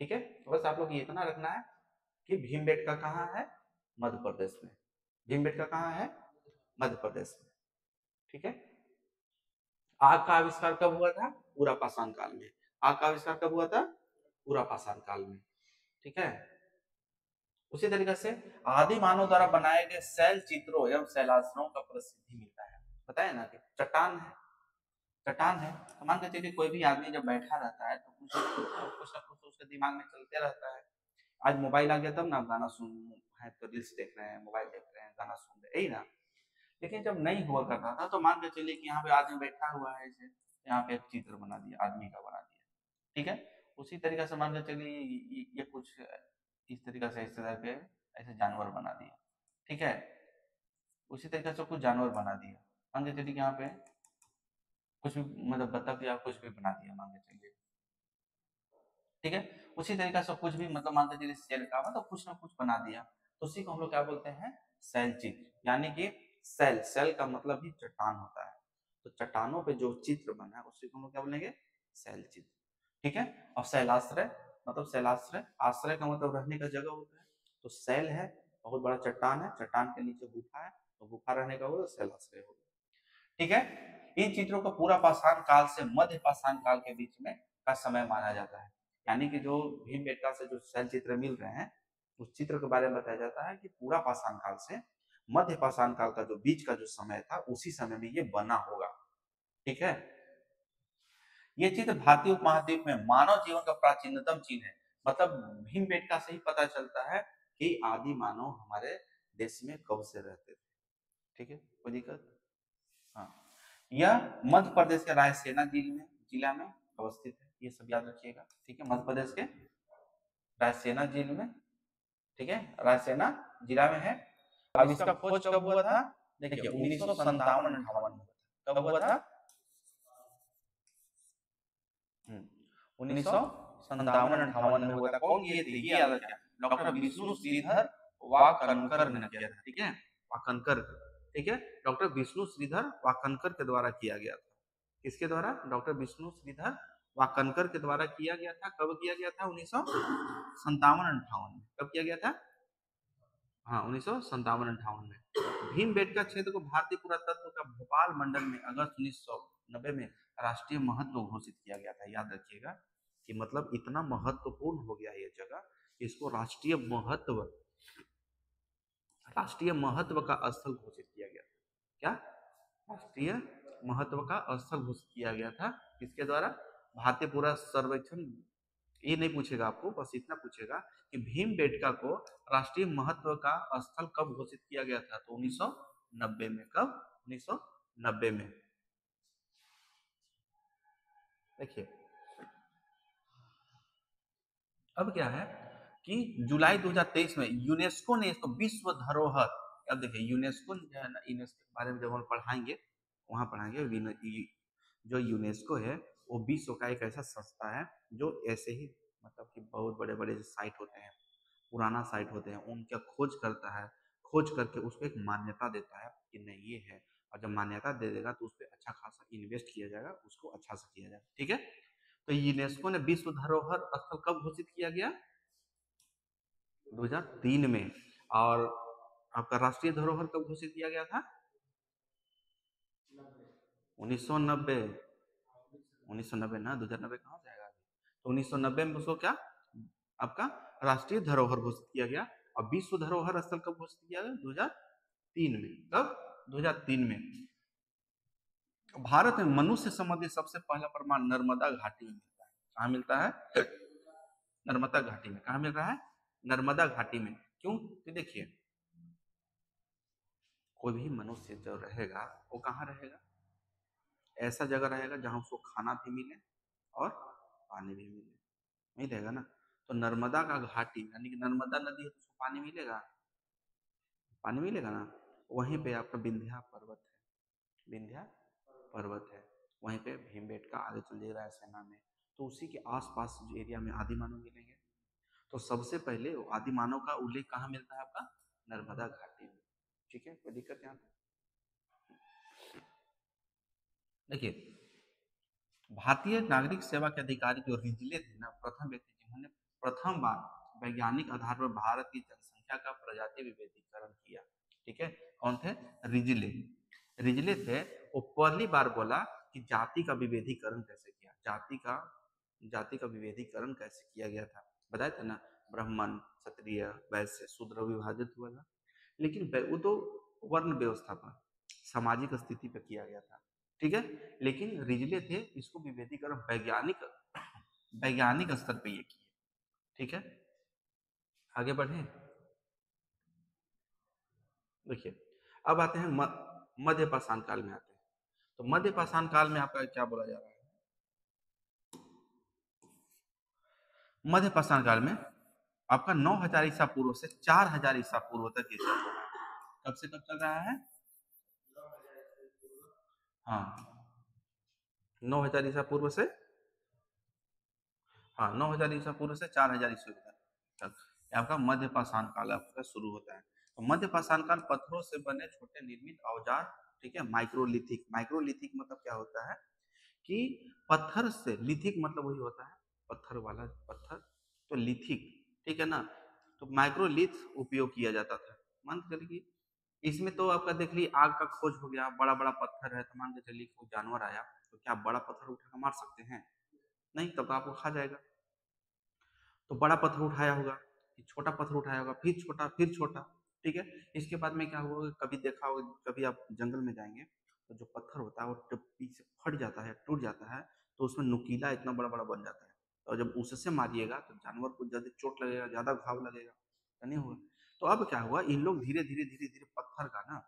ठीक है, तो बस आप लोग ये इतना रखना है कि भीमबेटका कहाँ है, मध्य प्रदेश में। भीमबेटका कहाँ है, मध्य प्रदेश में। ठीक है। आग का आविष्कार कब हुआ था, पूरा पाषाण काल में। आग का आविष्कार कब हुआ था, पूरा पाषाण काल में। ठीक है। उसी तरीके से आदि मानव द्वारा बनाए गए शैल चित्रों एवं शैलासनों का प्रसिद्धि मिलता है। बताया ना कि चट्टान है, चट्टान है, तो मान के चलिए कोई भी आदमी जब बैठा रहता है तो कुछ ना कुछ उसके दिमाग में चलते रहता है। आज मोबाइल आ गया तब ना आप गाना सुन है, तो रील्स देख रहे हैं, मोबाइल देख रहे हैं, गाना सुन रहे हैं, यही ना। लेकिन जब नहीं हुआ करता था तो मान के चलिए कि यहाँ पे आदमी बैठा हुआ है, ऐसे यहाँ पे एक चित्र बना दिया, आदमी का बना दिया। ठीक है, उसी तरीके से मान के चलिए ये कुछ इस तरीके से, इस तरह के ऐसे जानवर बना दिया। ठीक है, उसी तरीके से कुछ जानवर बना दिया, मान के चलिए यहाँ पे कुछ भी, मतलब बतख या कुछ भी बना दिया मान के चलिए। ठीक है, उसी तरीके से कुछ भी, मतलब मान के चलिए शेर का, मतलब कुछ ना कुछ बना दिया, तो उसी को हम लोग क्या बोलते हैं, शैल चित्र, यानी कि सेल, सेल का मतलब ही चट्टान होता है, तो चट्टानों पे जो चित्र बना है उसी को हम लोग क्या बोलेंगे, सेल चित्र। ठीक है। और शैलाश्रय मतलब शैलाश्रय, आश्रय का मतलब रहने का जगह होता है, तो सेल है, बहुत बड़ा चट्टान है, चट्टान के नीचे गुफा है, तो गुफा रहने का होगा शैलाश्रय होगा। ठीक है। इन चित्रों को पूरा पाषाण काल से मध्य पाषाण काल के बीच में का समय माना जाता है, यानी कि जो भीमबेटका से जो शैल चित्र मिल रहे हैं उस चित्र के बारे में बताया जाता है कि पूरा पाषाण काल से मध्य पाषाण काल का जो बीच का जो समय था उसी समय में ये बना होगा। ठीक है। ये चित्र भारतीय उपमहाद्वीप में मानव जीवन का प्राचीनतम चिन्ह है, मतलब भीमबेटका से ही पता चलता है कि आदि मानव हमारे देश में कब से रहते थे। ठीक है, कोई दिक्कत? हाँ, यह मध्य प्रदेश के रायसेना जिला में अवस्थित है, ये सब याद रखिएगा। ठीक है, मध्य प्रदेश के रायसेना जिले में, ठीक है, रायसेना जिला में है। अब इसका खोज कब हुआ था? देखिए 1957-58 में। कब हुआ था? 1957-58 में हुआ था। कौन किए थे ये याद रखिए, डॉक्टर विष्णु श्रीधर वाकनकर ने किया था। ठीक है, वाकनकर। ठीक है, डॉक्टर विष्णु श्रीधर वाकनकर के द्वारा किया गया था। किसके द्वारा? डॉक्टर विष्णु श्रीधर वाकनकर के द्वारा किया गया था। कब किया गया था? 1957-58 में। कब किया गया था? हाँ, 1957-58 में। भीमबेटका क्षेत्र को भारतीय पुरातत्व का भोपाल मंडल में अगस्त 1990 में राष्ट्रीय महत्व घोषित किया गया था। याद रखिएगा कि मतलब इतना महत्वपूर्ण हो गया ये जगह, इसको राष्ट्रीय महत्व का स्थल घोषित किया गया था। क्या? राष्ट्रीय महत्व का स्थल घोषित किया गया था। किसके द्वारा? भारतीय पुरा सर्वेक्षण। ये नहीं पूछेगा आपको, बस इतना पूछेगा कि भीमबेटका को राष्ट्रीय महत्व का स्थल कब घोषित किया गया था? तो 1990 में। कब? 1990 में। देखिए अब क्या है कि जुलाई 2023 में यूनेस्को ने इसको विश्व धरोहर, अब देखिए यूनेस्को जो है ना, यूनेस्को के बारे में जब हम पढ़ाएंगे वहां पढ़ाएंगे। जो यूनेस्को है वो विश्व का एक ऐसा संस्था है जो ऐसे ही मतलब कि बहुत बड़े बड़े साइट होते हैं, पुराना साइट होते हैं, उनका खोज करता है, खोज करके उसको एक मान्यता देता है कि नहीं ये है, और जब मान्यता दे देगा तो उस पर अच्छा खासा इन्वेस्ट किया जाएगा, उसको अच्छा से किया जाएगा। ठीक है, तो यूनेस्को ने विश्व धरोहर स्थल कब घोषित किया गया? 2003 में। और आपका राष्ट्रीय धरोहर कब घोषित किया गया था? 1990। 1990 ना, 2090 कहाँ से आएगा अभी? तो 1990 में उसको क्या आपका राष्ट्रीय धरोहर घोषित किया गया। और विश्व धरोहर स्थल कब घोषित किया गया? 2003 में। कब? 2003 में। भारत में मनुष्य संबंधी सबसे पहला प्रमाण नर्मदा घाटी में मिलता है। कहाँ मिलता है? नर्मदा घाटी में। कहाँ मिल रहा है? नर्मदा घाटी में। क्यों? तो देखिए कोई भी मनुष्य जो रहेगा वो कहाँ रहेगा? ऐसा जगह रहेगा जहाँ उसको खाना भी मिले और पानी भी मिले, नहीं रहेगा ना। तो नर्मदा का घाटी यानी कि नर्मदा नदी है तो उसको पानी मिलेगा, पानी मिलेगा ना। वहीं पे आपका विंध्या पर्वत है, विंध्या पर्वत है, वहीं पे भीमबेटका आगे चल जाएगा रायसेना में, तो उसी के आसपास एरिया में आदि मानव मिलेंगे। तो सबसे पहले आदि मानव का उल्लेख कहाँ मिलता है? आपका नर्मदा घाटी में। ठीक है, कोई दिक्कत यहाँ पे? देखिए भारतीय नागरिक सेवा के अधिकारी जो रिजले थे ना, प्रथम व्यक्ति जिन्होंने प्रथम बार वैज्ञानिक आधार पर भारत की जनसंख्या का प्रजाति विभेदीकरण किया। ठीक है, कौन थे? रिजले। रिजले थे, वो पहली बार बोला कि जाति का विभेदीकरण कैसे किया, जाति का विभेदीकरण कैसे किया गया था। बताए थे ना, ब्राह्मण क्षत्रिय वैश्य शूद्र विभाजित हुआ था, लेकिन वो तो वर्ण व्यवस्था पर, सामाजिक स्थिति पर किया गया था। ठीक है, लेकिन रिजले थे इसको विभेदीकरण वैज्ञानिक वैज्ञानिक स्तर पे ये किए। ठीक है, आगे बढ़े। देखिए अब आते हैं मध्य पाषाण काल में आते हैं। तो मध्य पाषाण काल में आपका क्या बोला जा रहा है? मध्य पाषाण काल में आपका 9000 ईसा पूर्व से 4000 ईसा पूर्व तक ये चल रहा है। कब से कब चल रहा है? हाँ, 9000 ईसा पूर्व से, हाँ 9000 ईसा पूर्व से 4000 ईसा तक आपका मध्य पाषाण काल आपका शुरू होता है। तो मध्य पाषाण काल पत्थरों से बने छोटे निर्मित औजार, ठीक है। माइक्रोलिथिक, माइक्रोलिथिक मतलब क्या होता है कि पत्थर से, लिथिक मतलब वही होता है पत्थर वाला पत्थर, तो लिथिक, ठीक है ना। तो माइक्रोलिथ उपयोग किया जाता था। मान के चलिए कि इसमें तो आपका देख लीजिए आग का खोज हो गया, बड़ा बड़ा पत्थर है, तो मान के चलिए कोई जानवर आया तो क्या आप बड़ा पत्थर उठा कर मार सकते हैं? नहीं, तब तो आपको खा जाएगा। तो बड़ा पत्थर उठाया होगा, फिर छोटा पत्थर उठाया होगा, फिर छोटा, फिर छोटा, ठीक है। इसके बाद में क्या हुआ, कभी देखा होगा, कभी आप जंगल में जाएंगे तो जो पत्थर होता है वो जब पीछे फट जाता है, टूट जाता है, तो उसमें नुकीला इतना बड़ा बड़ा बन जाता है। और जब उससे मारिएगा तो जानवर को ज्यादा चोट लगेगा, ज्यादा घाव लगेगा, तो नहीं होगा। तो अब क्या हुआ, इन लोग धीरे धीरे धीरे धीरे पत्थर का ना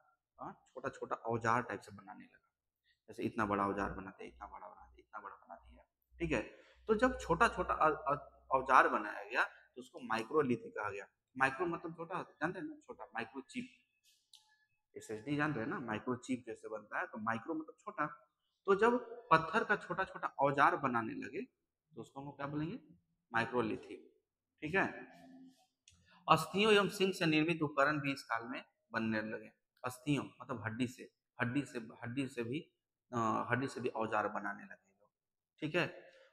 छोटा छोटा औजार टाइप से बनाने लगा। जैसे इतना बड़ा औजार बनाते, इतना बड़ा बनाते, इतना बड़ा बना दिया, ठीक है। तो जब छोटा छोटा औजार बनाया गया तो उसको माइक्रोलिथ कहा गया। माइक्रो मतलब छोटा होता है, जानते हैं ना, छोटा, माइक्रो चिप, एसएसडी जान रहे हैं ना, माइक्रो चिप जैसे बनता है, तो माइक्रो मतलब छोटा। तो जब पत्थर का छोटा छोटा औजार बनाने लगे तो उसको हम लोग क्या बोलेंगे, माइक्रोलिथिक, ठीक है। अस्थियों एवं सिंह से निर्मित उपकरण भी इस काल में बनने लगे। अस्थियों मतलब हड्डी से, हड्डी से भी हड्डी से भी औजार बनाने लगे लोग, ठीक है।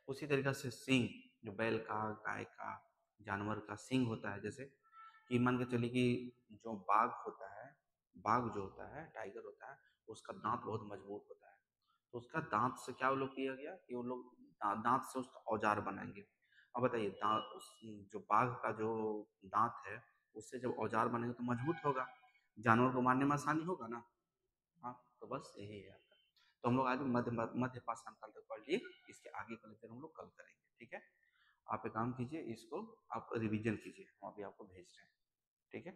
उसी तरीके से सिंह, जो बैल का, गाय का, जानवर का सिंह होता है, जैसे कि मान के चलिए कि जो बाघ होता है, बाघ जो होता है, टाइगर होता है, उसका दांत बहुत मजबूत होता है। तो उसका दांत से क्या वो लोग किया गया कि वो लोग दांत से उसका औजार बनाएंगे। अब बताइए, दांत जो बाघ का जो दांत है, उससे जब औजार बनेगा तो मजबूत होगा, जानवर को मारने में आसानी होगा ना। हाँ, तो बस यही है आपका। तो हम लोग आज मध्य मध्य पाषाण काल तक पढ़ लिए, इसके आगे का लेक्चर हम लोग कल करेंगे, ठीक है। आप एक काम कीजिए, इसको आप रिवीजन कीजिए, हम अभी आपको भेज रहे हैं, ठीक है।